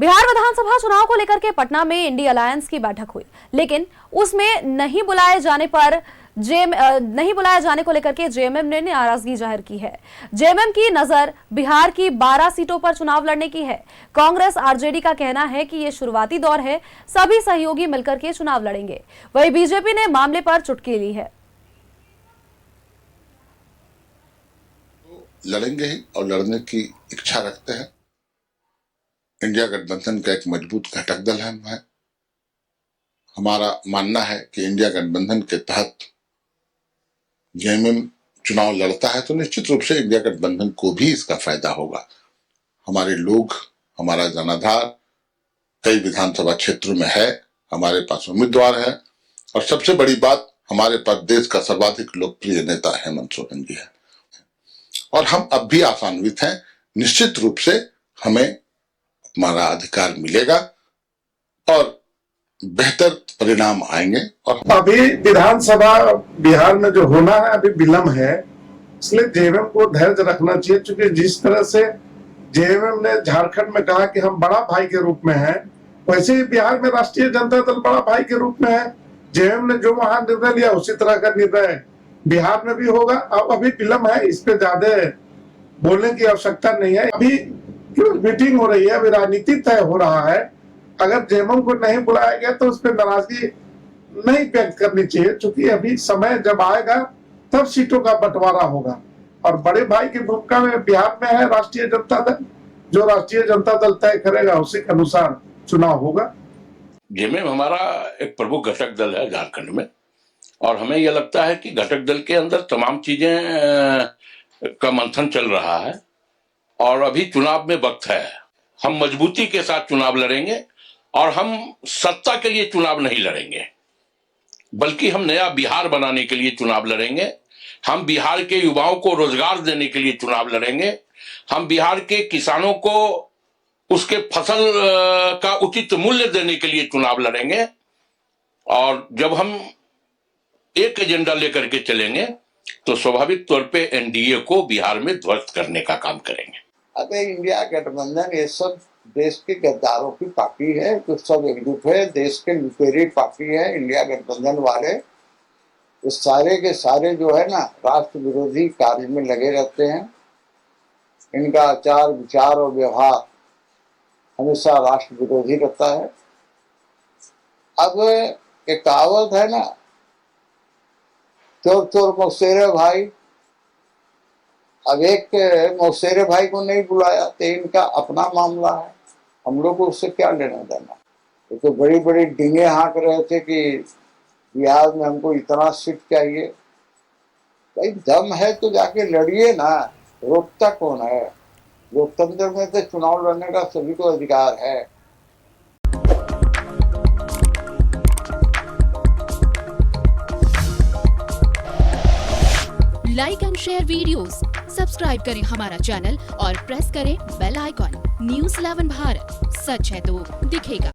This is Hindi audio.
बिहार विधानसभा चुनाव को लेकर के पटना में इंडी अलायंस की बैठक हुई, लेकिन उसमें नहीं बुलाए जाने को लेकर के जेएमएम ने नाराजगी जाहिर की है। जेएमएम की नजर बिहार की 12 सीटों पर चुनाव लड़ने की है। कांग्रेस आरजेडी का कहना है कि ये शुरुआती दौर है, सभी सहयोगी मिलकर के चुनाव लड़ेंगे। वहीं बीजेपी ने मामले पर चुटकी ली है। लड़ेंगे ही और लड़ने की इच्छा रखते हैं। इंडिया गठबंधन का एक मजबूत घटक दल है। हमारा मानना है कि इंडिया गठबंधन के तहत जेएमएम चुनाव लड़ता है तो निश्चित रूप से इंडिया गठबंधन को भी इसका फायदा होगा। हमारे लोग, हमारा जनाधार कई विधानसभा क्षेत्रों में है, हमारे पास उम्मीदवार है और सबसे बड़ी बात, हमारे पास देश का सर्वाधिक लोकप्रिय नेता हेमंत सोरेन जी है और हम अब भी आशान्वित हैं। निश्चित रूप से हमें हमारा अधिकार मिलेगा और बेहतर परिणाम आएंगे। और अभी विधानसभा बिहार में जो होना है अभी विलम्ब है, इसलिए जेएमएम को धैर्य रखना चाहिए। क्योंकि जिस तरह से जेएमएम ने झारखंड में कहा कि हम बड़ा भाई के रूप में हैं, वैसे ही बिहार में राष्ट्रीय जनता दल बड़ा भाई के रूप में है। जेएमएम ने जो वहां निर्णय लिया उसी तरह का निर्णय बिहार में भी होगा। अब अभी विलम्ब है, इस पे ज्यादा बोलने की आवश्यकता नहीं है। अभी क्यों मीटिंग हो रही है, अभी राजनीति तय हो रहा है। अगर जेएमएम को नहीं बुलाया गया तो उस पर नाराजगी नहीं व्यक्त करनी चाहिए, क्योंकि अभी समय जब आएगा तब सीटों का बंटवारा होगा और बड़े भाई की भूमिका में बिहार में है राष्ट्रीय जनता दल। जो राष्ट्रीय जनता दल तय करेगा उसी के अनुसार चुनाव होगा। जेएमएम हमारा एक प्रमुख घटक दल है झारखंड में और हमें यह लगता है कि घटक दल के अंदर तमाम चीजें का मंथन चल रहा है और अभी चुनाव में वक्त है। हम मजबूती के साथ चुनाव लड़ेंगे और हम सत्ता के लिए चुनाव नहीं लड़ेंगे, बल्कि हम नया बिहार बनाने के लिए चुनाव लड़ेंगे। हम बिहार के युवाओं को रोजगार देने के लिए चुनाव लड़ेंगे। हम बिहार के किसानों को उसके फसल का उचित मूल्य देने के लिए चुनाव लड़ेंगे और जब हम एक एजेंडा लेकर के चलेंगे तो स्वाभाविक तौर पे एनडीए को बिहार में ध्वस्त करने का काम करेंगे। अबे इंडिया गठबंधन ये सब देश के गद्दारों की पार्टी है, तो सब एकजुट है। देश के लुटेरी पार्टी है इंडिया गठबंधन वाले। इस सारे के सारे जो है ना राष्ट्र विरोधी कार्य में लगे रहते हैं। इनका आचार विचार और व्यवहार हमेशा राष्ट्र विरोधी रहता है। अब एक कहावत है ना, चोर चोर मौसेरे भाई। अब एक मौसेरे भाई को नहीं बुलाया तो इनका अपना मामला है, हम लोग को उससे क्या लेना देना। ये तो बड़ी बड़ी डींगे हाँक रहे थे कि बिहार में हमको इतना सीट चाहिए। भाई दम है तो जाके लड़िए ना, रोकता कौन है। लोकतंत्र में तो चुनाव लड़ने का सभी को अधिकार है। Like and share videos, subscribe करें हमारा चैनल और प्रेस करें बेल आइकॉन। न्यूज़ 11 भारत, सच है तो दिखेगा।